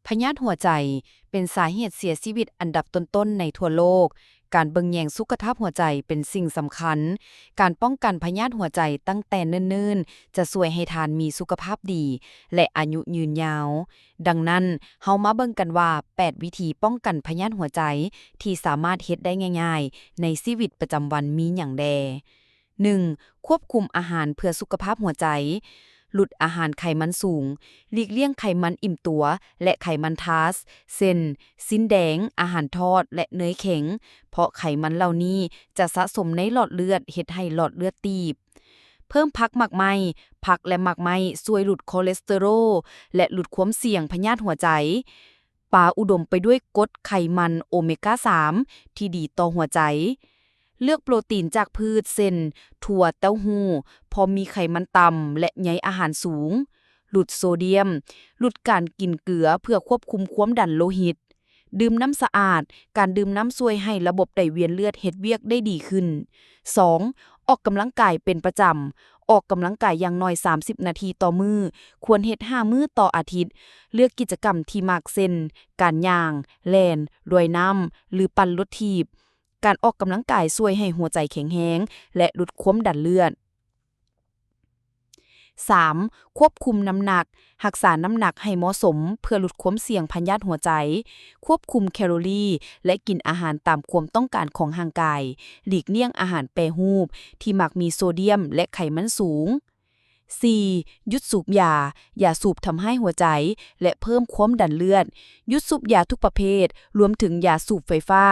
พยาธิหัวใจเป็นสาเหตุเสียชีวิตอันดับต้นๆในทั่วโลก การเบิ่งแยงสุขภาพหัวใจเป็นสิ่งสำคัญ การป้องกันพยาธิหัวใจตั้งแต่เนิ่นๆ จะช่วยให้ทานมีสุขภาพดี และอายุยืนยาว ดังนั้นเฮามาเบิ่งกันว่า 8 วิธีป้องกันพยาธิหัวใจที่สามารถเฮ็ดได้ง่ายๆ ในชีวิตประจำวันมีหยังแด 1. ควบคุมอาหารเพื่อสุขภาพหัวใจลดอาหารไขมันสูง หลีกเลี่ยงไขมันอิ่มตัว และไขมันทรานส์เช่นสิ้นแดง อาหารทอด และเนยแข็ง เพราะไขมันเหล่านี้จะสะสมในหลอดเลือดเฮ็ดให้หลอดเลือดตีบ เพิ่มผักหมักไหม้ผักและหมักไหม้ช่วยลดคอเลสเตอรอลและลดความเสี่ยงพยาธิหัวใจ ปลาอุดมไปด้วยกรดไขมันโอเมก้า 3 ที่ดีต่อหัวใจ เลือกโปรตีนจากพืชเช่นถั่วเต้าหู้พอมีไขมันต่ำและใยอาหารสูงลดโซเดียมลดการกินเกลือเพื่อควบคุมความดันโลหิต ดื่มน้ำสะอาด การดื่มน้ำช่วยให้ระบบไหลเวียนเลือดเฮ็ดเวียกได้ดีขึ้น 2. ออกกำลังกายเป็นประจำ ออกกำลังกายอย่างน้อย 30 นาทีต่อมื้อ ควรเฮ็ด 5 มื้อต่ออาทิตย์ เลือกกิจกรรมที่มักเช่นการย่าง แล่นว่ายน้ำ หรือปั่นรถถีบ การออกกำลังกายช่วยให้หัวใจแข็งแรงและลดความดันเลือด 3. ควบคุมน้ำหนัก รักษาน้ำหนักให้เหมาะสมเพื่อลดความเสี่ยงพยาธิหัวใจ ควบคุมแคลอรี่และกินอาหารตามความต้องการของร่างกาย หลีกเลี่ยงอาหารแปรรูปที่มักมีโซเดียมและไขมันสูง 4. หยุดสูบยา อย่าสูบทำให้หัวใจและเพิ่มความดันเลือด หยุดสูบยาทุกประเภท รวมถึงยาสูบไฟฟ้า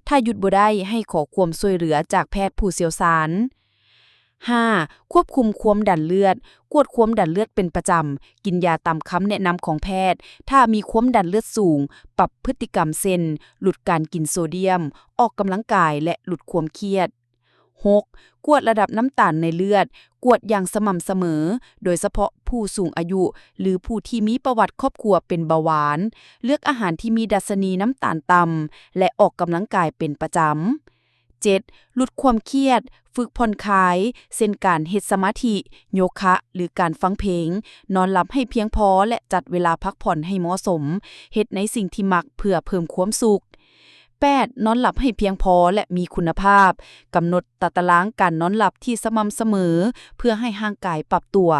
ถ้าหยุดบ่ได้ให้ขอความช่วยเหลือจากแพทย์ผู้เชี่ยวชาญ 5. ควบคุมความดันเลือด กวดความดันเลือดเป็นประจำ กินยาตามคำแนะนำของแพทย์ ถ้ามีความดันเลือดสูง ปรับพฤติกรรมเช่นลดการกินโซเดียม ออกกำลังกายและลดความเครียด 6. กวดระดับน้ำตาลในเลือด กวดอย่างสม่ำเสมอ โดยเฉพาะผู้สูงอายุ หรือผู้ที่มีประวัติครอบครัวเป็นเบาหวาน เลือกอาหารที่มีดัชนีน้ำตาลต่ำ และออกกำลังกายเป็นประจำ 7. ลดความเครียด ฝึกผ่อนคลายเช่นการเฮ็ดสมาธิ โยคะ หรือการฟังเพลง นอนหลับให้เพียงพอและจัดเวลาพักผ่อนให้เหมาะสม เฮ็ดในสิ่งที่มักเพื่อเพิ่มความสุข 8. นอนหลับให้เพียงพอและมีคุณภาพ กำหนดตารางการนอนหลับที่สม่ำเสมอ เพื่อให้ร่างกายปรับตัว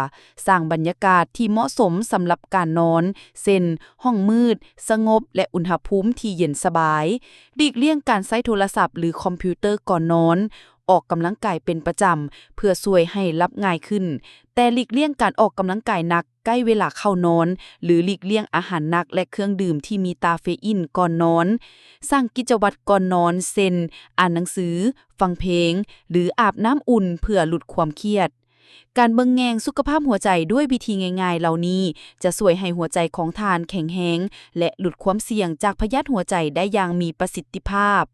สร้างบรรยากาศที่เหมาะสมสำหรับการนอนเช่นห้องมืด สงบ และอุณหภูมิที่เย็นสบาย หลีกเลี่ยงการใช้โทรศัพท์หรือคอมพิวเตอร์ก่อนนอน ออกกำลังกายเป็นประจำเพื่อช่วยให้หลับง่ายขึ้น แต่หลีกเลี่ยงการออกกำลังกายหนักใกล้เวลาเข้านอน หรือหลีกเลี่ยงอาหารหนักและเครื่องดื่มที่มีกาเฟอีนก่อนนอน สร้างกิจวัตรก่อนนอนเช่นอ่านหนังสือ ฟังเพลง หรืออาบน้ำอุ่นเพื่อลดความเครียด การเบิ่งแยงสุขภาพหัวใจด้วยวิธีง่ายๆเหล่านี้จะช่วยให้หัวใจของทานแข็งแรงและลดความเสี่ยงจากพยาธิหัวใจได้อย่างมีประสิทธิภาพ